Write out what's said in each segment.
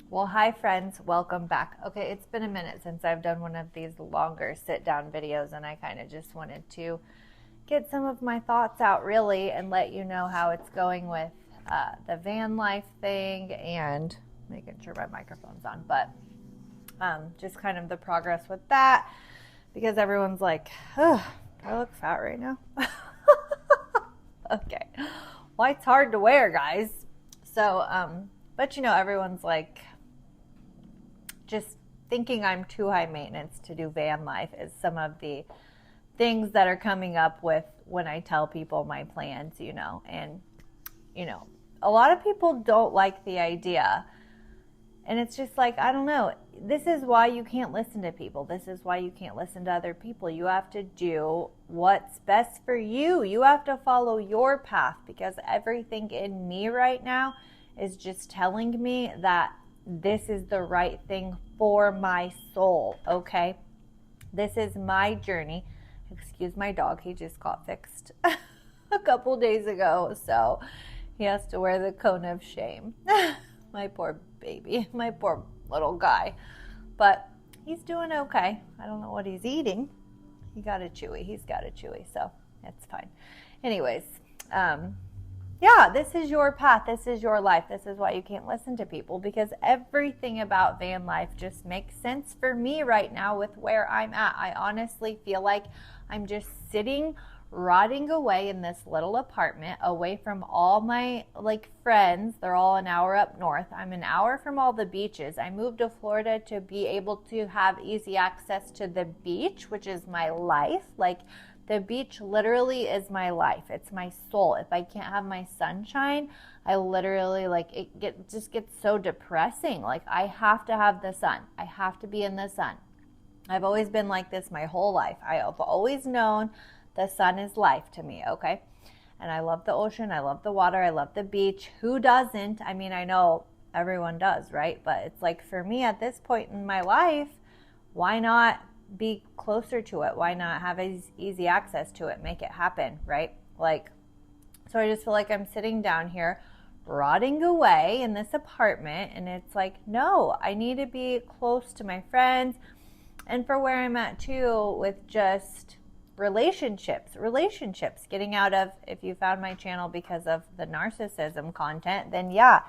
Well, hi friends, welcome back. Okay, it's been a minute since I've done one of these longer sit-down videos, and I kind of just wanted to get some of my thoughts out really and let you know how it's going with the van life thing and making sure my microphone's on, but just kind of the progress with that, because everyone's like, oh, do I look fat right now? Okay. Well, it's hard to wear, guys. So, but everyone's like, just thinking I'm too high maintenance to do van life is some of the things that are coming up with when I tell people my plans, and, a lot of people don't like the idea. And it's just like, I don't know. This is why you can't listen to people. This is why you can't listen to other people. You have to do what's best for you. You have to follow your path, because everything in me right now is just telling me that this is the right thing for my soul, okay? This is my journey. Excuse my dog. He just got fixed a couple days ago, so he has to wear the cone of shame. My poor baby, my poor little guy. But he's doing okay. I don't know what he's eating. He's got a chewy, so it's fine. Anyways, yeah, this is your path. This is your life. This is why you can't listen to people, because everything about van life just makes sense for me right now with where I'm at. I honestly feel like I'm just sitting, rotting away in this little apartment, away from all my friends. They're all an hour up north. I'm an hour from all the beaches. I moved to Florida to be able to have easy access to the beach, which is my life. The beach literally is my life. It's my soul. If I can't have my sunshine, I literally just gets so depressing. I have to have the sun. I have to be in the sun. I've always been like this my whole life. I have always known the sun is life to me, okay? And I love the ocean. I love the water. I love the beach. Who doesn't? I mean, I know everyone does, right? But it's like, for me at this point in my life, why not be closer to it? Why not have easy access to it? Make it happen, right? So I just feel like I'm sitting down here rotting away in this apartment, and it's like, no, I need to be close to my friends, and for where I'm at too with just relationships, getting out of, if you found my channel because of the narcissism content, then yeah,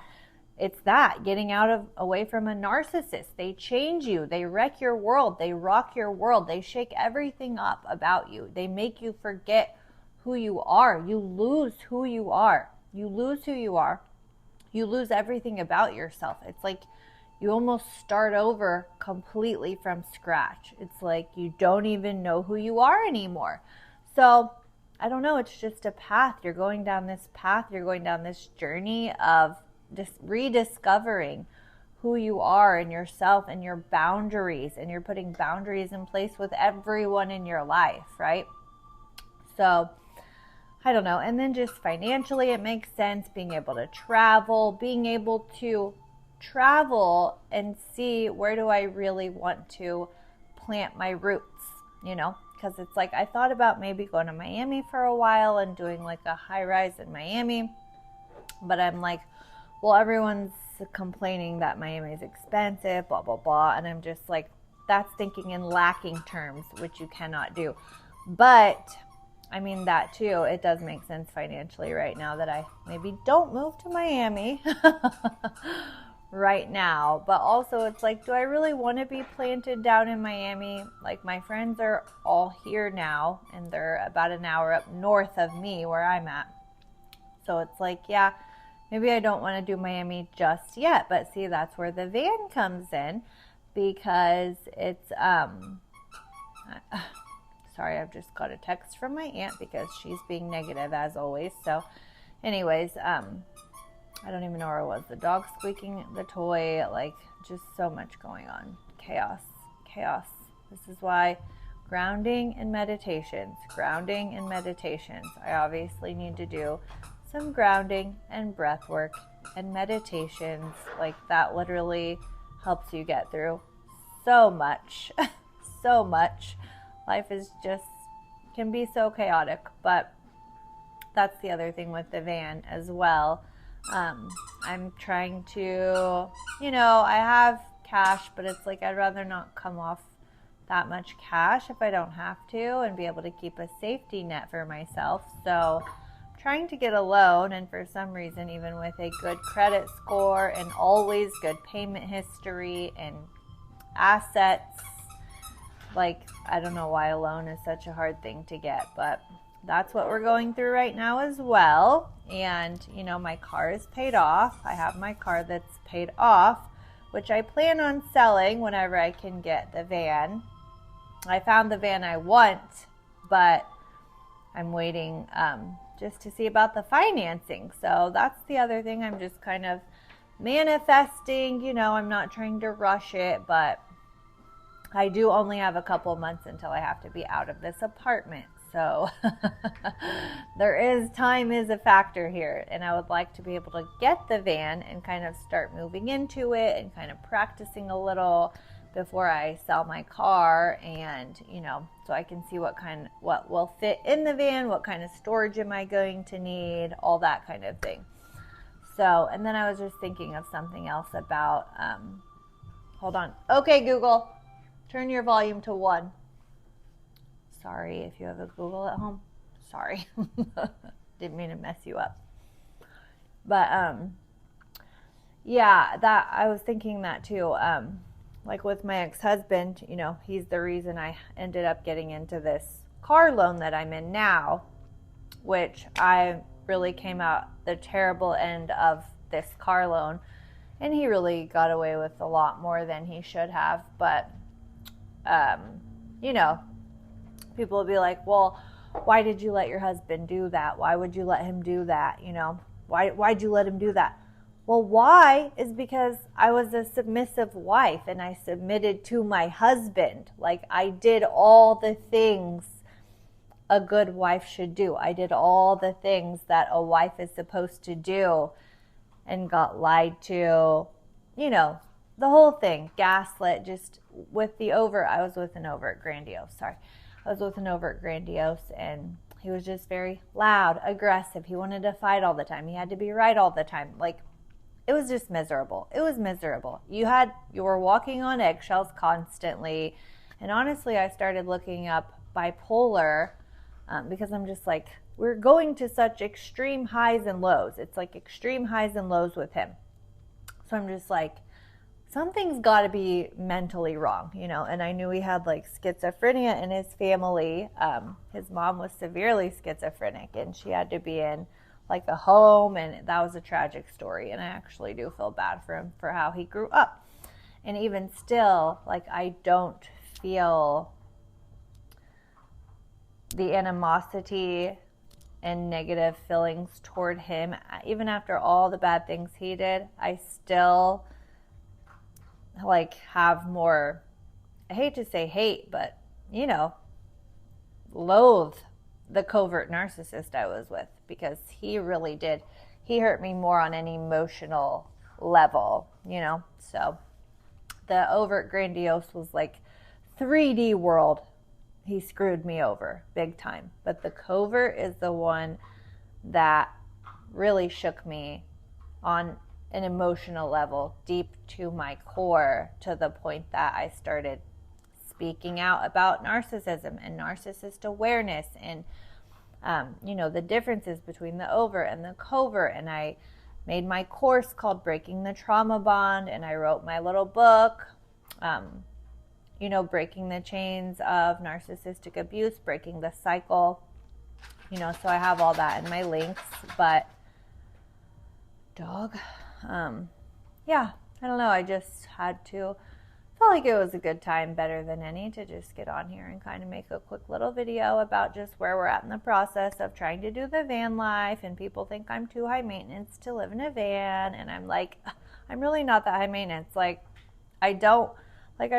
it's that, getting away from a narcissist. They change you. They wreck your world. They rock your world. They shake everything up about you. They make you forget who you are. You lose who you are. You lose who you are. You lose everything about yourself. It's like you almost start over completely from scratch. It's like you don't even know who you are anymore. So I don't know. It's just a path. You're going down this path. You're going down this journey of just rediscovering who you are and yourself and your boundaries, and you're putting boundaries in place with everyone in your life, right? So I don't know. And then just financially, it makes sense, being able to travel and see, where do I really want to plant my roots, because it's like, I thought about maybe going to Miami for a while and doing a high rise in Miami, but I'm like, well, everyone's complaining that Miami is expensive, blah, blah, blah. And I'm just like, that's thinking in lacking terms, which you cannot do. But I mean, that too, it does make sense financially right now that I maybe don't move to Miami right now. But also it's like, do I really want to be planted down in Miami? My friends are all here now, and they're about an hour up north of me where I'm at. So it's like, yeah, maybe I don't want to do Miami just yet. But see, that's where the van comes in, because it's, sorry, I've just got a text from my aunt because she's being negative as always. So anyways, I don't even know where I was. The dog squeaking, the toy, just so much going on. Chaos. This is why grounding and meditations. I obviously need to do some grounding and breath work and meditations. That literally helps you get through so much. Life is can be so chaotic, but that's the other thing with the van as well. I'm trying to, I have cash, but it's like I'd rather not come off that much cash if I don't have to, and be able to keep a safety net for myself. So I'm trying to get a loan, and for some reason, even with a good credit score and always good payment history and assets, like, I don't know why a loan is such a hard thing to get, but that's what we're going through right now as well. And, my car is paid off. I have my car that's paid off, which I plan on selling whenever I can get the van. I found the van I want, but I'm waiting just to see about the financing. So that's the other thing. I'm just kind of manifesting. I'm not trying to rush it, but I do only have a couple months until I have to be out of this apartment. So time is a factor here, and I would like to be able to get the van and kind of start moving into it and kind of practicing a little before I sell my car, and so I can see what will fit in the van, what kind of storage am I going to need, all that kind of thing. So, and then I was just thinking of something else about hold on. Okay, Google, turn your volume to 1. Sorry if you have a Google at home. Sorry. Didn't mean to mess you up. But yeah, that I was thinking that too. Like with my ex-husband, he's the reason I ended up getting into this car loan that I'm in now, which I really came out the terrible end of this car loan, and he really got away with a lot more than he should have. But people will be like, well, why did you let your husband do that? Why would you let him do that? Why'd you let him do that? Well, why is because I was a submissive wife, and I submitted to my husband. Like, I did all the things a good wife should do. I did all the things that a wife is supposed to do, and got lied to, the whole thing, gaslit, just with the I was with an overt grandiose, and he was just very loud, aggressive. He wanted to fight all the time. He had to be right all the time. Like, it was just miserable. It was miserable. You were walking on eggshells constantly. And honestly, I started looking up bipolar because I'm just like, we're going to such extreme highs and lows. It's like extreme highs and lows with him. So I'm just like, something's got to be mentally wrong, and I knew he had like schizophrenia in his family. His mom was severely schizophrenic, and she had to be in like a home, and that was a tragic story, and I actually do feel bad for him for how he grew up. And even still, like, I don't feel the animosity and negative feelings toward him. Even after all the bad things he did, I still like have more, I hate to say hate, but loathe the covert narcissist I was with, because he really did. He hurt me more on an emotional level, So the overt grandiose was like 3D world. He screwed me over big time. But the covert is the one that really shook me on an emotional level, deep to my core, to the point that I started speaking out about narcissism and narcissist awareness, and the differences between the overt and the covert. And I made my course called Breaking the Trauma Bond, and I wrote my little book, Breaking the Chains of Narcissistic Abuse, Breaking the Cycle. So I have all that in my links. But yeah, I don't know. I just had to, felt like it was a good time, better than any, to just get on here and kind of make a quick little video about just where we're at in the process of trying to do the van life. And people think I'm too high maintenance to live in a van, and I'm like, I'm really not that high maintenance. Like, I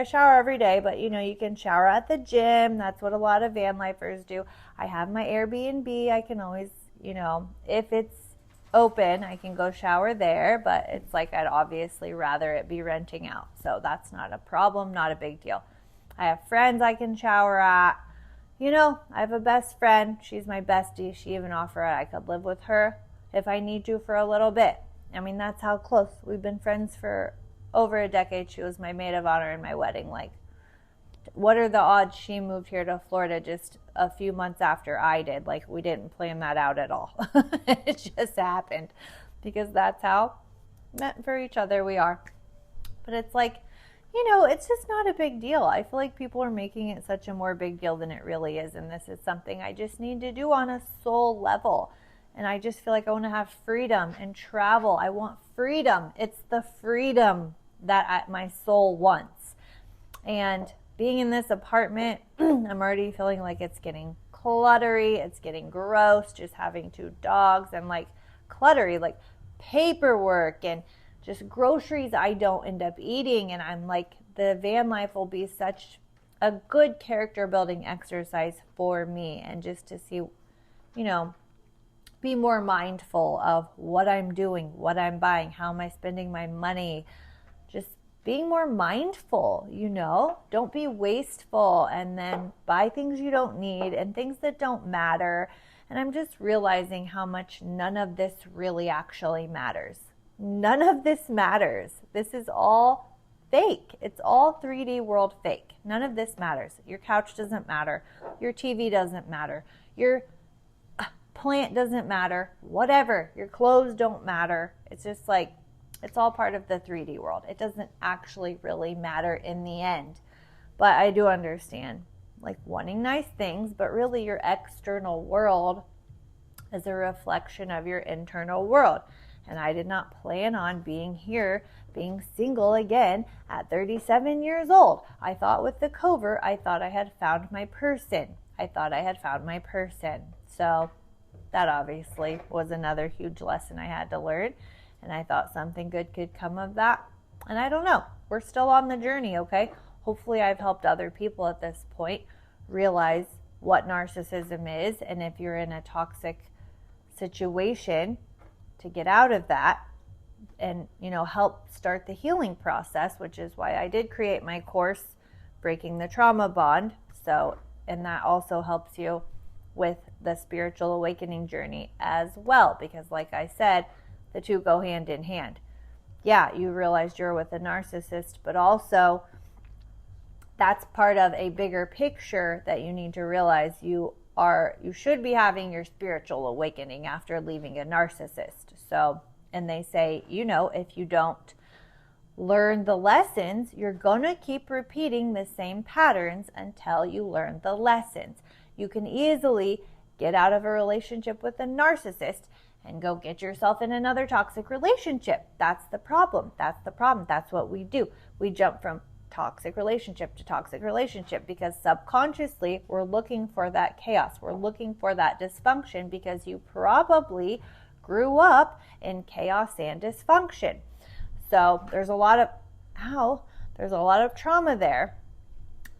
shower every day, but you can shower at the gym. That's what a lot of van lifers do. I have my Airbnb. I can always, if it's open, I can go shower there, but it's like I'd obviously rather it be renting out. So that's not a problem, not a big deal. I have friends I can shower at. I have a best friend. She's my bestie. She even offered I could live with her if I need to for a little bit. I mean, that's how close. We've been friends for over a decade. She was my maid of honor in my wedding. Like, what are the odds she moved here to Florida just a few months after I did? Like, we didn't plan that out at all. It just happened because that's how meant for each other we are. But it's like, it's just not a big deal. I feel like people are making it such a more big deal than it really is. And this is something I just need to do on a soul level. And I just feel like I want to have freedom and travel. I want freedom. It's the freedom that my soul wants. And being in this apartment, I'm already feeling like it's getting cluttery. It's getting gross, just having 2 dogs and like cluttery, like paperwork and just groceries I don't end up eating. And I'm like, the van life will be such a good character building exercise for me. And just to see, be more mindful of what I'm doing, what I'm buying, how am I spending my money, just being more mindful, don't be wasteful and then buy things you don't need and things that don't matter. And I'm just realizing how much none of this really actually matters. None of this matters. This is all fake. It's all 3D world fake. None of this matters. Your couch doesn't matter. Your TV doesn't matter. Your plant doesn't matter. Whatever. Your clothes don't matter. It's just like, it's all part of the 3D world. It doesn't actually really matter in the end. But I do understand, like, wanting nice things, but really your external world is a reflection of your internal world. And I did not plan on being here, being single again at 37 years old. I thought with the covert, I thought I had found my person. So that obviously was another huge lesson I had to learn. And I thought something good could come of that. And I don't know. We're still on the journey, okay? Hopefully I've helped other people at this point realize what narcissism is. And if you're in a toxic situation, to get out of that and, help start the healing process, which is why I did create my course, Breaking the Trauma Bond. And that also helps you with the spiritual awakening journey as well, because like I said, the two go hand in hand. Yeah, you realized you're with a narcissist, but also that's part of a bigger picture that you need to realize you should be having your spiritual awakening after leaving a narcissist. So, and they say, if you don't learn the lessons, you're going to keep repeating the same patterns until you learn the lessons. You can easily get out of a relationship with a narcissist and go get yourself in another toxic relationship. That's the problem. That's what we do. We jump from toxic relationship to toxic relationship because subconsciously we're looking for that chaos. We're looking for that dysfunction because you probably grew up in chaos and dysfunction. So there's a lot of trauma there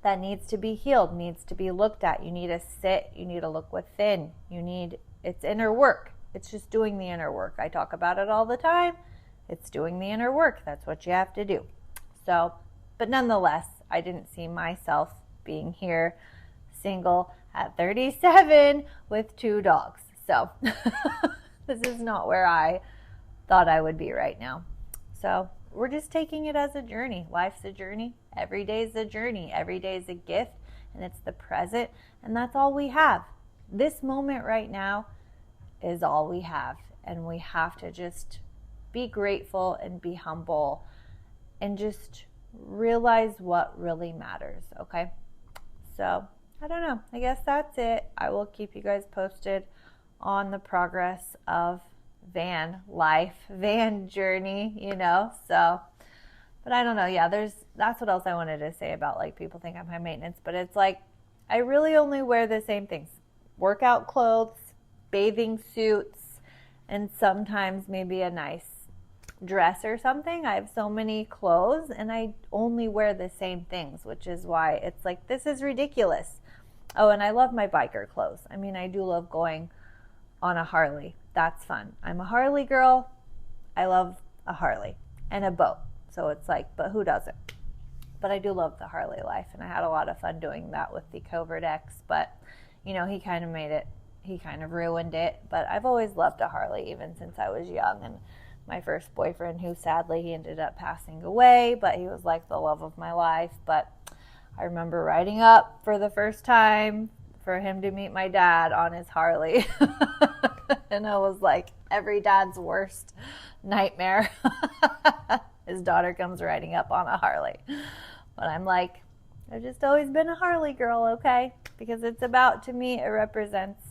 that needs to be healed, needs to be looked at. You need to sit, you need to look within. It's inner work. It's just doing the inner work. I talk about it all the time. It's doing the inner work. That's what you have to do. So, but nonetheless, I didn't see myself being here single at 37 with 2 dogs. So this is not where I thought I would be right now. So we're just taking it as a journey. Life's a journey. Every day is a journey. Every day is a gift, and it's the present, and that's all we have. This moment right now is all we have, and we have to just be grateful and be humble and just realize what really matters, okay? So, I don't know. I guess that's it. I will keep you guys posted on the progress of van life, van journey, so, but I don't know. Yeah, that's what else I wanted to say about, like, people think I'm high maintenance, but it's like, I really only wear the same things: workout clothes, bathing suits, and sometimes maybe a nice dress or something. I have so many clothes and I only wear the same things, which is why it's like, this is ridiculous. Oh, and I love my biker clothes. I mean, I do love going on a Harley. That's fun. I'm a Harley girl. I love a Harley and a boat. So it's like, but who doesn't? But I do love the Harley life, and I had a lot of fun doing that with the Covert X, but he kind of ruined it. But I've always loved a Harley, even since I was young, and my first boyfriend, who sadly he ended up passing away, but he was like the love of my life. But I remember riding up for the first time for him to meet my dad on his Harley. And it was like every dad's worst nightmare. His daughter comes riding up on a Harley. But I'm like, I've just always been a Harley girl, okay? Because it's about, to me, it represents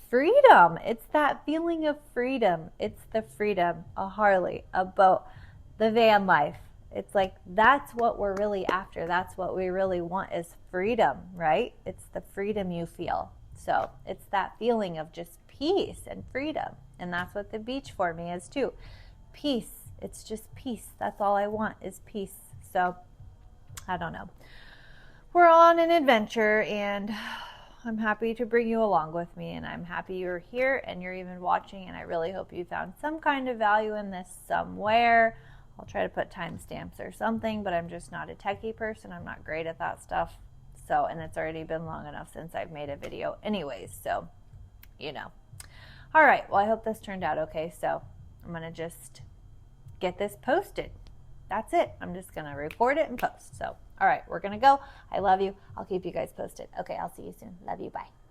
freedom. It's that feeling of freedom. It's the freedom, a Harley, a boat, the van life. It's like, that's what we're really after. That's what we really want, is freedom, right? It's the freedom you feel. So it's that feeling of just peace and freedom. And that's what the beach for me is too. Peace. It's just peace. That's all I want, is peace. So I don't know. We're on an adventure, and I'm happy to bring you along with me, and I'm happy you're here and you're even watching, and I really hope you found some kind of value in this somewhere. I'll try to put timestamps or something, but I'm just not a techie person. I'm not great at that stuff. So, and it's already been long enough since I've made a video anyways, so, you know. All right, well, I hope this turned out okay, so I'm going to just get this posted. That's it. I'm just going to record it and post. So, all right, we're going to go. I love you. I'll keep you guys posted. Okay, I'll see you soon. Love you. Bye.